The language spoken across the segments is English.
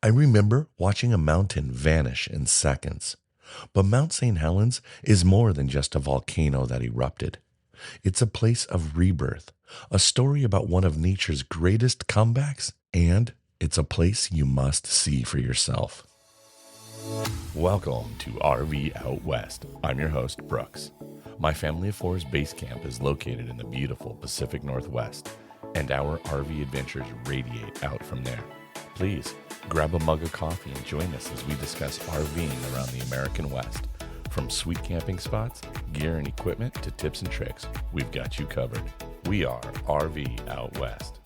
I remember watching a mountain vanish in seconds. But Mt St Helens is more than just a volcano that erupted. It's a place of rebirth, a story about one of nature's greatest comebacks, and it's a place you must see for yourself. Welcome to RV Out West. I'm your host, Brooks. My family of four's base camp is located in the beautiful Pacific Northwest, and our RV adventures radiate out from there. Please grab a mug of coffee and join us as we discuss RVing around the American West. From sweet camping spots, gear and equipment, to tips and tricks, we've got you covered. We are RV Out West.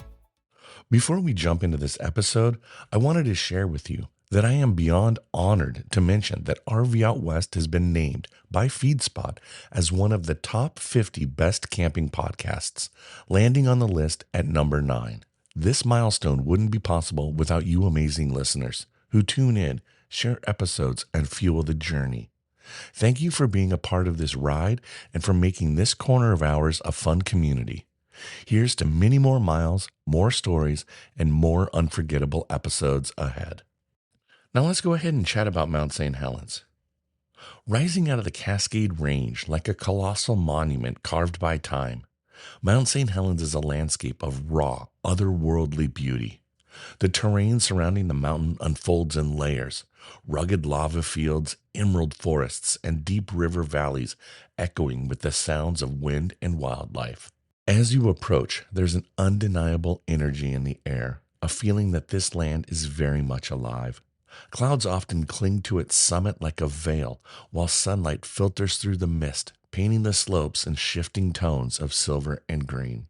Before we jump into this episode, I wanted to share with you that I am beyond honored to mention that RV Out West has been named by FeedSpot as one of the top 50 best camping podcasts, landing on the list at number 9. This milestone wouldn't be possible without you amazing listeners who tune in, share episodes, and fuel the journey. Thank you for being a part of this ride and for making this corner of ours a fun community. Here's to many more miles, more stories, and more unforgettable episodes ahead. Now let's go ahead and chat about Mt St Helens. Rising out of the Cascade Range like a colossal monument carved by time, Mt St Helens is a landscape of raw, otherworldly beauty. The terrain surrounding the mountain unfolds in layers: rugged lava fields, emerald forests, and deep river valleys echoing with the sounds of wind and wildlife. As you approach, there's an undeniable energy in the air, a feeling that this land is very much alive. Clouds often cling to its summit like a veil, while sunlight filters through the mist, painting the slopes in shifting tones of silver and green.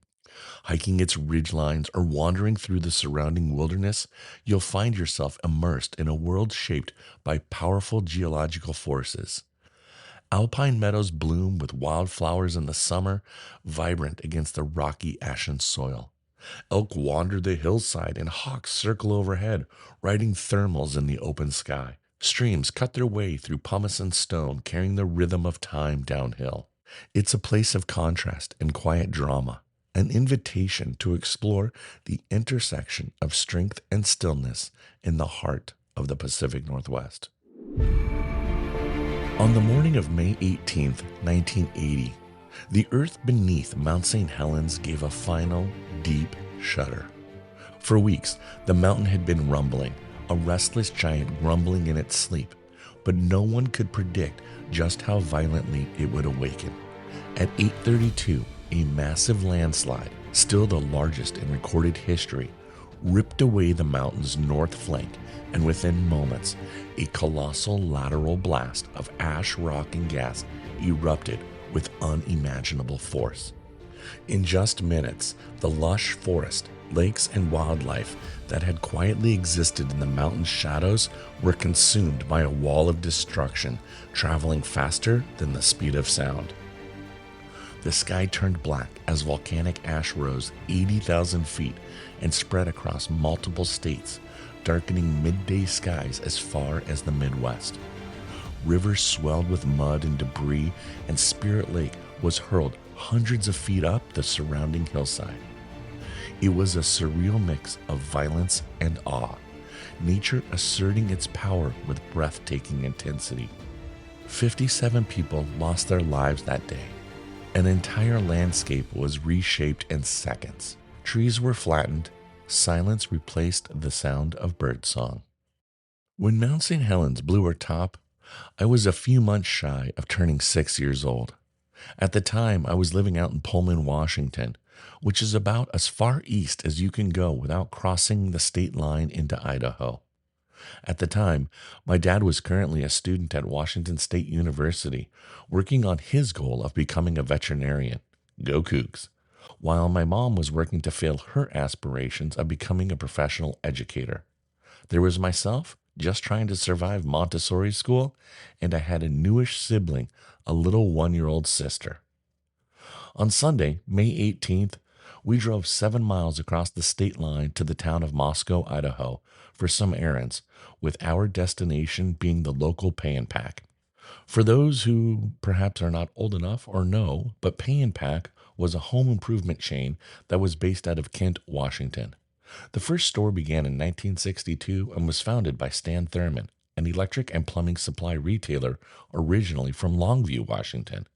Hiking its ridgelines or wandering through the surrounding wilderness, you'll find yourself immersed in a world shaped by powerful geological forces. Alpine meadows bloom with wildflowers in the summer, vibrant against the rocky ashen soil. Elk wander the hillside and hawks circle overhead, riding thermals in the open sky. Streams cut their way through pumice and stone, carrying the rhythm of time downhill. It's a place of contrast and quiet drama, an invitation to explore the intersection of strength and stillness in the heart of the Pacific Northwest. On the morning of May 18th, 1980, the earth beneath Mt St Helens gave a final, deep shudder. For weeks, the mountain had been rumbling, a restless giant grumbling in its sleep, but no one could predict just how violently it would awaken. At 8:32, a massive landslide, still the largest in recorded history, ripped away the mountain's north flank, and within moments, a colossal lateral blast of ash, rock, and gas erupted with unimaginable force. In just minutes, the lush forest, lakes, and wildlife that had quietly existed in the mountain's shadows were consumed by a wall of destruction, traveling faster than the speed of sound. The sky turned black as volcanic ash rose 80,000 feet and spread across multiple states, darkening midday skies as far as the Midwest. Rivers swelled with mud and debris, and Spirit Lake was hurled hundreds of feet up the surrounding hillside. It was a surreal mix of violence and awe, nature asserting its power with breathtaking intensity. 57 people lost their lives that day. An entire landscape was reshaped in seconds. Trees were flattened, silence replaced the sound of birdsong. When Mt St Helens blew her top, I was a few months shy of turning 6 years old. At the time, I was living out in Pullman, Washington, which is about as far east as you can go without crossing the state line into Idaho. At the time, my dad was currently a student at Washington State University, working on his goal of becoming a veterinarian. Go Cougs! While my mom was working to fulfill her aspirations of becoming a professional educator. There was myself, just trying to survive Montessori school, and I had a newish sibling, a little 1-year-old sister. On Sunday, May 18th, we drove 7 miles across the state line to the town of Moscow, Idaho, for some errands, with our destination being the local Pay and Pack. For those who perhaps are not old enough or know, but Pay and Pack was a home improvement chain that was based out of Kent, Washington. The first store began in 1962 and was founded by Stan Thurman, an electric and plumbing supply retailer originally from Longview, Washington.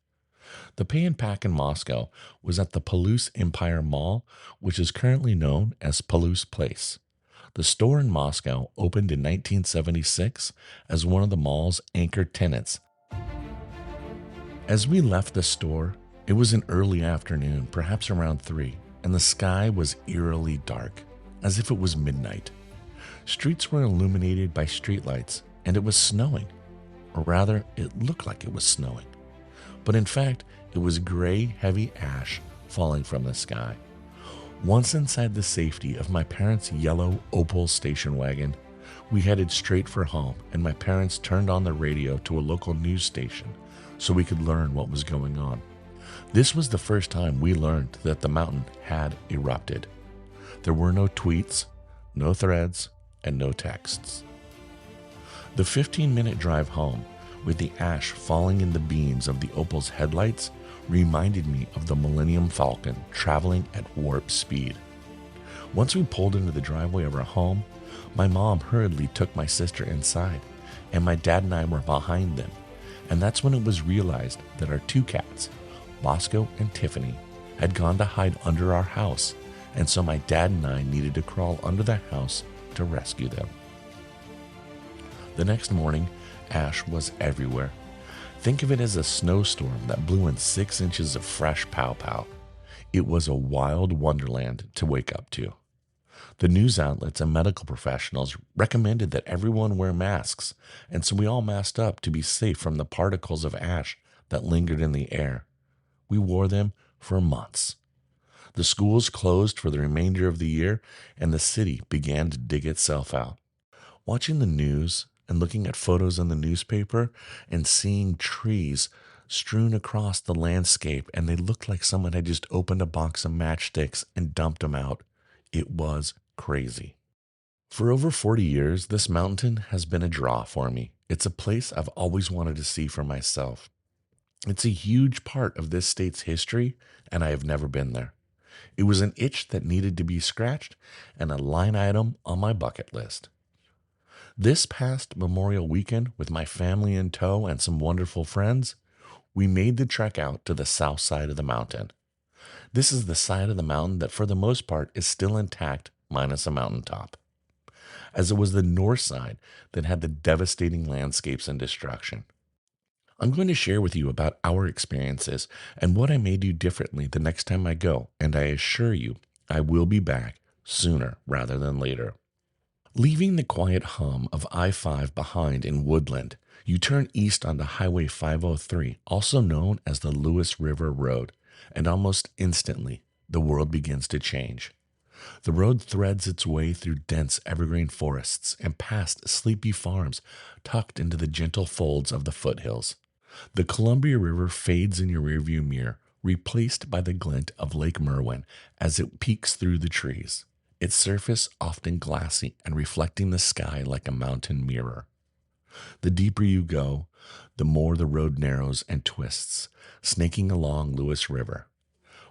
The pay and pack in Moscow was at the Palouse Empire Mall, which is currently known as Palouse Place. The store in Moscow opened in 1976 as one of the mall's anchor tenants. As we left the store, it was an early afternoon, perhaps around 3, and the sky was eerily dark, as if it was midnight. Streets were illuminated by streetlights, and it was snowing. Or rather, it looked like it was snowing. But in fact, it was gray, heavy ash falling from the sky. Once inside the safety of my parents' yellow Opel station wagon, we headed straight for home, and my parents turned on the radio to a local news station so we could learn what was going on. This was the first time we learned that the mountain had erupted. There were no tweets, no threads, and no texts. The 15-minute drive home, with the ash falling in the beams of the Opel's headlights, reminded me of the Millennium Falcon traveling at warp speed. Once we pulled into the driveway of our home, my mom hurriedly took my sister inside, and my dad and I were behind them. And that's when it was realized that our 2 cats, Bosco and Tiffany, had gone to hide under our house, and so my dad and I needed to crawl under the house to rescue them. The next morning, ash was everywhere. Think of it as a snowstorm that blew in 6 inches of fresh pow-pow. It was a wild wonderland to wake up to. The news outlets and medical professionals recommended that everyone wear masks, and so we all masked up to be safe from the particles of ash that lingered in the air. We wore them for months. The schools closed for the remainder of the year, and the city began to dig itself out. Watching the news and looking at photos in the newspaper and seeing trees strewn across the landscape, and they looked like someone had just opened a box of matchsticks and dumped them out. It was crazy. For over 40 years, this mountain has been a draw for me. It's a place I've always wanted to see for myself. It's a huge part of this state's history, and I have never been there. It was an itch that needed to be scratched and a line item on my bucket list. This past Memorial Weekend, with my family in tow and some wonderful friends, we made the trek out to the south side of the mountain. This is the side of the mountain that for the most part is still intact, minus a mountaintop, as it was the north side that had the devastating landscapes and destruction. I'm going to share with you about our experiences and what I may do differently the next time I go, and I assure you I will be back sooner rather than later. Leaving the quiet hum of I-5 behind in Woodland, you turn east onto Highway 503, also known as the Lewis River Road, and almost instantly, the world begins to change. The road threads its way through dense evergreen forests and past sleepy farms tucked into the gentle folds of the foothills. The Columbia River fades in your rearview mirror, replaced by the glint of Lake Merwin as it peeks through the trees, its surface often glassy and reflecting the sky like a mountain mirror. The deeper you go, the more the road narrows and twists, snaking along Lewis River,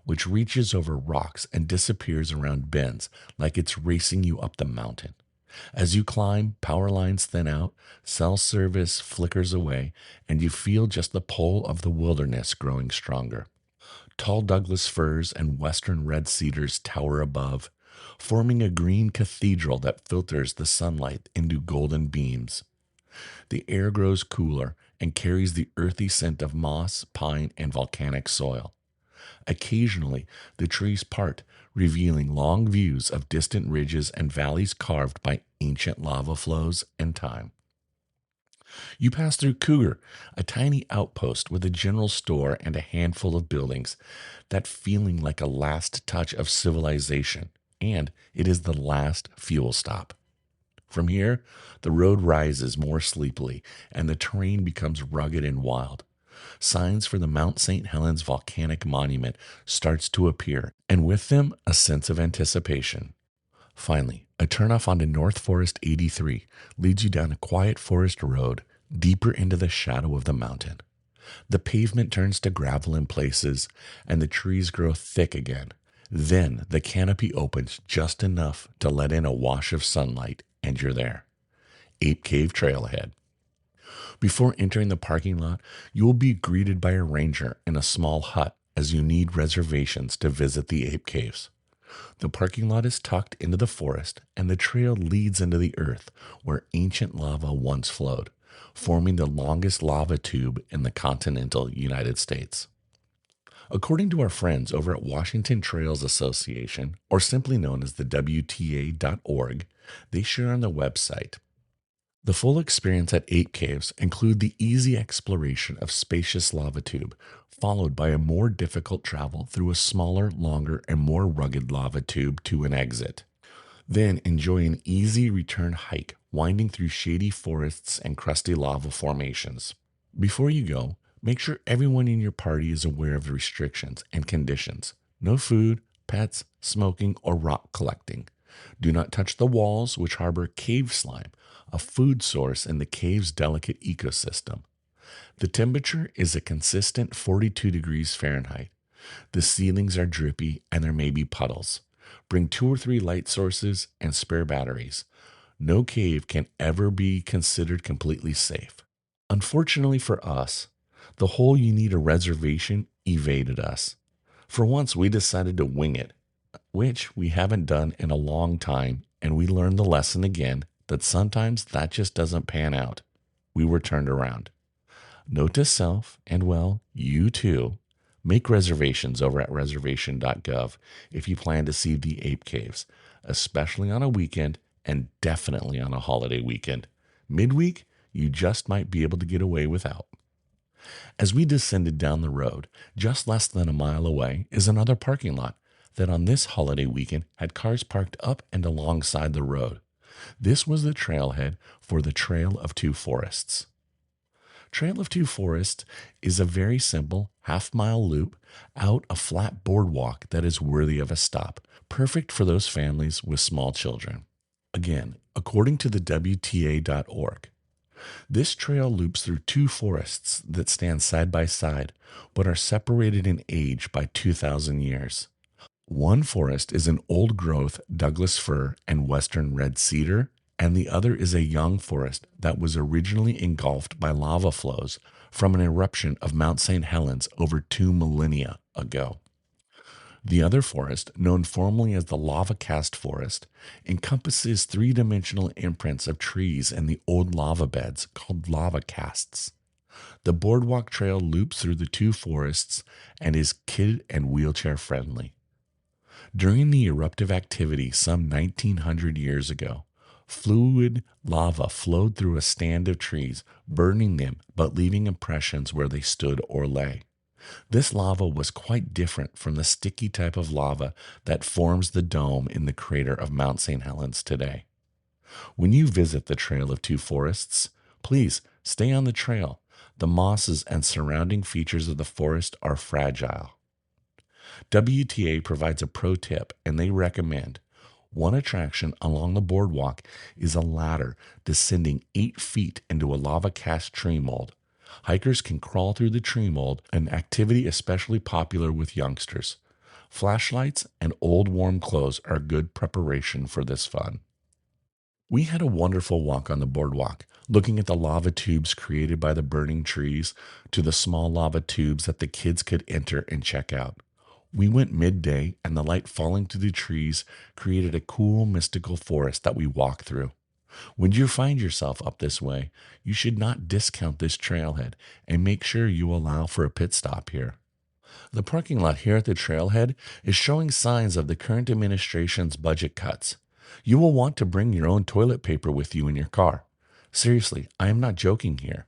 which reaches over rocks and disappears around bends like it's racing you up the mountain. As you climb, power lines thin out, cell service flickers away, and you feel just the pull of the wilderness growing stronger. Tall Douglas firs and western red cedars tower above, forming a green cathedral that filters the sunlight into golden beams. The air grows cooler and carries the earthy scent of moss, pine, and volcanic soil. Occasionally, the trees part, revealing long views of distant ridges and valleys carved by ancient lava flows and time. You pass through Cougar, a tiny outpost with a general store and a handful of buildings, that feeling like a last touch of civilization, and it is the last fuel stop. From here, the road rises more sleepily, and the terrain becomes rugged and wild. Signs for the Mt St Helens volcanic monument starts to appear, and with them, a sense of anticipation. Finally, a turnoff onto North Forest 83 leads you down a quiet forest road deeper into the shadow of the mountain. The pavement turns to gravel in places, and the trees grow thick again, Then the canopy opens just enough to let in a wash of sunlight, and you're there. Ape Cave Trailhead. Before entering the parking lot, you will be greeted by a ranger in a small hut as you need reservations to visit the ape caves. The parking lot is tucked into the forest, and the trail leads into the earth where ancient lava once flowed, forming the longest lava tube in the continental United States. According to our friends over at Washington Trails Association, or simply known as the WTA.org, they share on the website. The full experience at Ape Caves include the easy exploration of spacious lava tube, followed by a more difficult travel through a smaller, longer, and more rugged lava tube to an exit. Then enjoy an easy return hike winding through shady forests and crusty lava formations. Before you go, make sure everyone in your party is aware of the restrictions and conditions. No food, pets, smoking, or rock collecting. Do not touch the walls, which harbor cave slime, a food source in the cave's delicate ecosystem. The temperature is a consistent 42 degrees Fahrenheit. The ceilings are drippy and there may be puddles. Bring 2 or 3 light sources and spare batteries. No cave can ever be considered completely safe. Unfortunately for us, the whole you need a reservation evaded us. For once, we decided to wing it, which we haven't done in a long time, and we learned the lesson again that sometimes that just doesn't pan out. We were turned around. Note to self, and well, you too, make reservations over at reservation.gov if you plan to see the ape caves, especially on a weekend and definitely on a holiday weekend. Midweek, you just might be able to get away without. As we descended down the road, just less than a mile away is another parking lot that on this holiday weekend had cars parked up and alongside the road. This was the trailhead for the Trail of Two Forests. Trail of Two Forests is a very simple half-mile loop out a flat boardwalk that is worthy of a stop, perfect for those families with small children. Again, according to the WTA.org, this trail loops through 2 forests that stand side by side, but are separated in age by 2,000 years. One forest is an old-growth Douglas fir and western red cedar, and the other is a young forest that was originally engulfed by lava flows from an eruption of Mt St Helens over 2 millennia ago. The other forest, known formally as the lava cast forest, encompasses 3-dimensional imprints of trees in the old lava beds called lava casts. The boardwalk trail loops through the 2 forests and is kid and wheelchair friendly. During the eruptive activity some 1900 years ago, fluid lava flowed through a stand of trees, burning them but leaving impressions where they stood or lay. This lava was quite different from the sticky type of lava that forms the dome in the crater of Mt St Helens today. When you visit the Trail of Two Forests, please stay on the trail. The mosses and surrounding features of the forest are fragile. WTA provides a pro tip, and they recommend one attraction along the boardwalk is a ladder descending 8 feet into a lava cast tree mold. Hikers can crawl through the tree mold, an activity especially popular with youngsters. Flashlights and old warm clothes are good preparation for this fun. We had a wonderful walk on the boardwalk, looking at the lava tubes created by the burning trees to the small lava tubes that the kids could enter and check out. We went midday, and the light falling through the trees created a cool, mystical forest that we walked through. When you find yourself up this way, you should not discount this trailhead and make sure you allow for a pit stop here. The parking lot here at the trailhead is showing signs of the current administration's budget cuts. You will want to bring your own toilet paper with you in your car. Seriously, I am not joking here.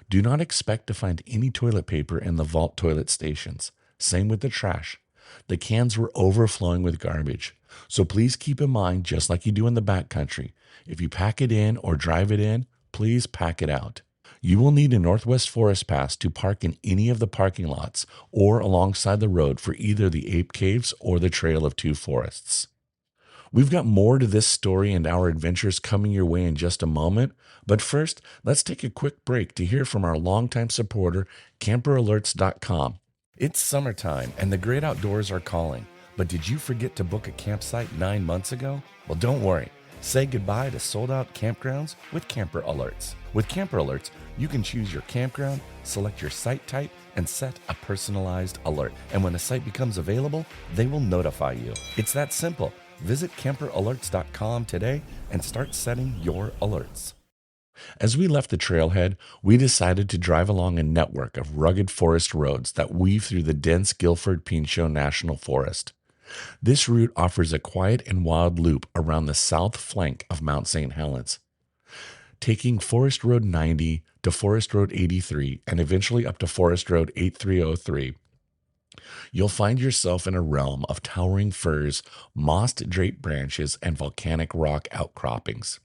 Do not expect to find any toilet paper in the vault toilet stations. Same with the trash. The cans were overflowing with garbage. So please keep in mind, just like you do in the backcountry, if you pack it in or drive it in, please pack it out. You will need a Northwest Forest Pass to park in any of the parking lots or alongside the road for either the Ape Caves or the Trail of Two Forests. We've got more to this story and our adventures coming your way in just a moment, but first, let's take a quick break to hear from our longtime supporter, CamperAlerts.com. It's summertime and the great outdoors are calling. But did you forget to book a campsite 9 months ago? Well, don't worry. Say goodbye to sold-out campgrounds with Camper Alerts. With Camper Alerts, you can choose your campground, select your site type, and set a personalized alert. And when a site becomes available, they will notify you. It's that simple. Visit camperalerts.com today and start setting your alerts. As we left the trailhead, we decided to drive along a network of rugged forest roads that weave through the dense Guilford-Pinchot National Forest. This route offers a quiet and wild loop around the south flank of Mt St Helens, taking Forest Road 90 to Forest Road 83 and eventually up to Forest Road 8303. You'll find yourself in a realm of towering firs, moss-draped branches, and volcanic rock outcroppings.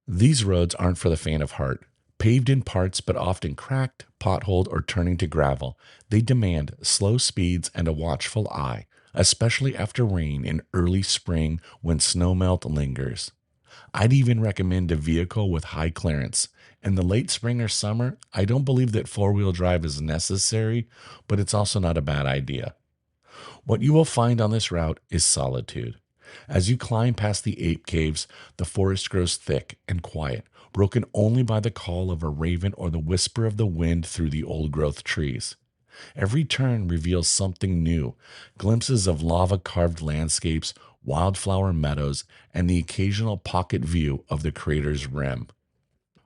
These roads aren't for the faint of heart. Paved in parts but often cracked, potholed, or turning to gravel, they demand slow speeds and a watchful eye, especially after rain in early spring when snowmelt lingers. I'd even recommend a vehicle with high clearance. In the late spring or summer, I don't believe that four-wheel drive is necessary, but it's also not a bad idea. What you will find on this route is solitude. As you climb past the ape caves, the forest grows thick and quiet, broken only by the call of a raven or the whisper of the wind through the old-growth trees. Every turn reveals something new, glimpses of lava-carved landscapes, wildflower meadows, and the occasional pocket view of the crater's rim.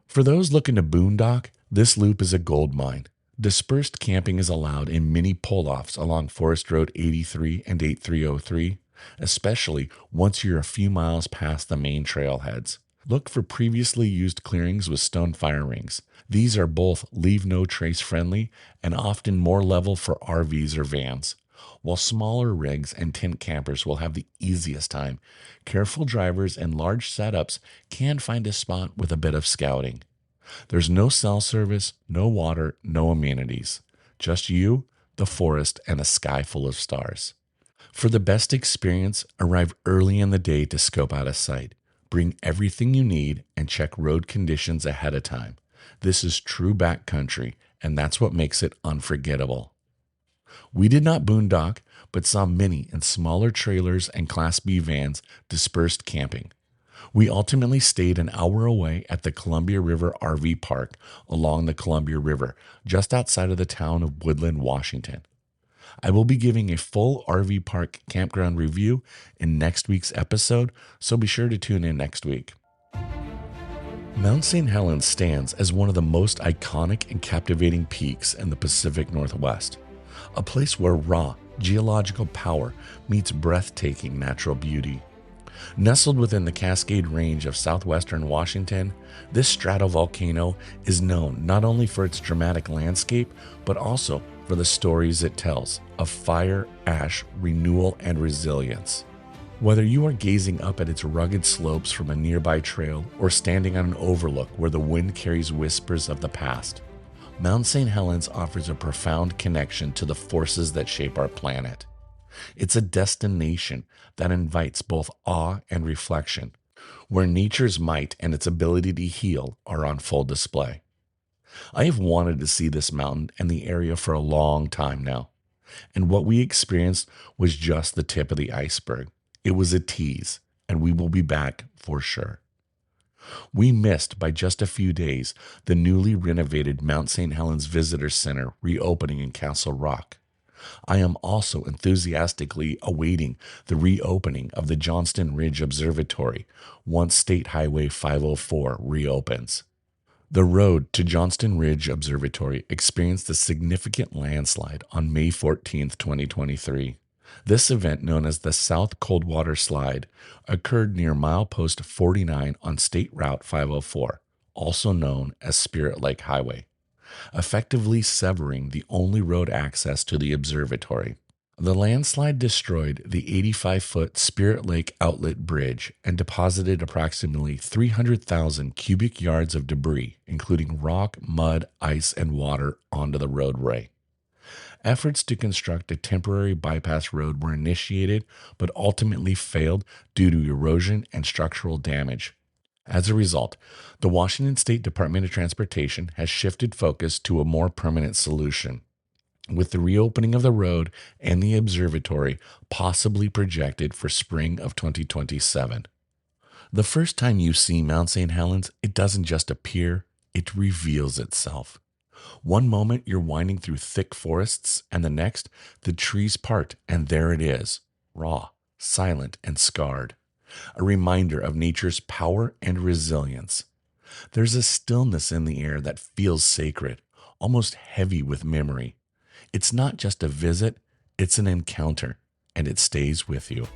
For those looking to boondock, this loop is a gold mine. Dispersed camping is allowed in mini pull-offs along Forest Road 83 and 8303, especially once you're a few miles past the main trailheads. Look for previously used clearings with stone fire rings. These are both leave no trace friendly and often more level for RVs or vans. While smaller rigs and tent campers will have the easiest time, careful drivers and large setups can find a spot with a bit of scouting. There's no cell service, no water, no amenities. Just you, the forest, and a sky full of stars. For the best experience, arrive early in the day to scope out a site. Bring everything you need and check road conditions ahead of time. This is true backcountry, and that's what makes it unforgettable. We did not boondock, but saw mini and smaller trailers and Class B vans dispersed camping. We ultimately stayed an hour away at the Columbia River RV Park along the Columbia River, just outside of the town of Woodland, Washington. I will be giving a full RV park campground review in next week's episode, so be sure to tune in next week. Mt St Helens stands as one of the most iconic and captivating peaks in the Pacific Northwest, a place where raw geological power meets breathtaking natural beauty. Nestled within the Cascade Range of southwestern Washington, this stratovolcano is known not only for its dramatic landscape, but also for the stories it tells of fire, ash, renewal, and resilience. Whether you are gazing up at its rugged slopes from a nearby trail or standing on an overlook where the wind carries whispers of the past, Mt St Helens offers a profound connection to the forces that shape our planet. It's a destination that invites both awe and reflection, where nature's might and its ability to heal are on full display. I have wanted to see this mountain and the area for a long time now, and what we experienced was just the tip of the iceberg. It was a tease, and we will be back for sure. We missed by just a few days the newly renovated Mt St Helens Visitor Center reopening in Castle Rock. I am also enthusiastically awaiting the reopening of the Johnston Ridge Observatory once State Highway 504 reopens. The road to Johnston Ridge Observatory experienced a significant landslide on May 14, 2023. This event, known as the South Coldwater Slide, occurred near milepost 49 on State Route 504, also known as Spirit Lake Highway, effectively severing the only road access to the observatory. The landslide destroyed the 85-foot Spirit Lake Outlet Bridge and deposited approximately 300,000 cubic yards of debris, including rock, mud, ice, and water, onto the roadway. Efforts to construct a temporary bypass road were initiated, but ultimately failed due to erosion and structural damage. As a result, the Washington State Department of Transportation has shifted focus to a more permanent solution. with the reopening of the road and the observatory possibly projected for spring of 2027. The first time you see Mount St. Helens, it doesn't just appear, it reveals itself. One moment you're winding through thick forests, and the next, the trees part, and there it is, raw, silent, and scarred. A reminder of nature's power and resilience. There's a stillness in the air that feels sacred, almost heavy with memory. It's not just a visit, it's an encounter, and it stays with you.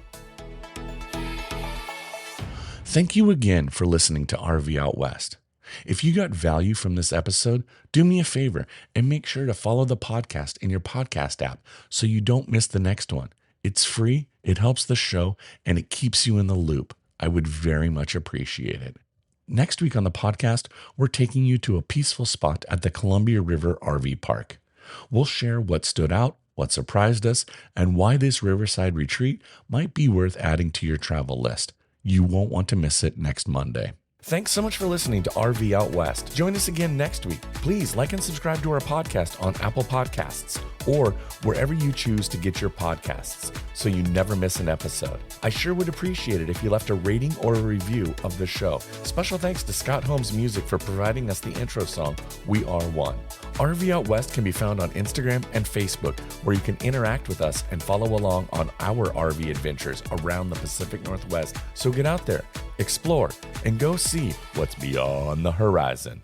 Thank you again for listening to RV Out West. If you got value from this episode, do me a favor and make sure to follow the podcast in your podcast app so you don't miss the next one. It's free, it helps the show, and it keeps you in the loop. I would very much appreciate it. Next week on the podcast, we're taking you to a peaceful spot at the Columbia River RV Park. We'll share what stood out, what surprised us, and why this riverside retreat might be worth adding to your travel list. You won't want to miss it next Monday. Thanks so much for listening to RV Out West. Join us again next week. Please like and subscribe to our podcast on Apple Podcasts or wherever you choose to get your podcasts so you never miss an episode. I sure would appreciate it if you left a rating or a review of the show. Special thanks to Scott Holmes Music for providing us the intro song, We Are One. RV Out West can be found on Instagram and Facebook, where you can interact with us and follow along on our RV adventures around the Pacific Northwest. So get out there, explore, and go see what's beyond the horizon.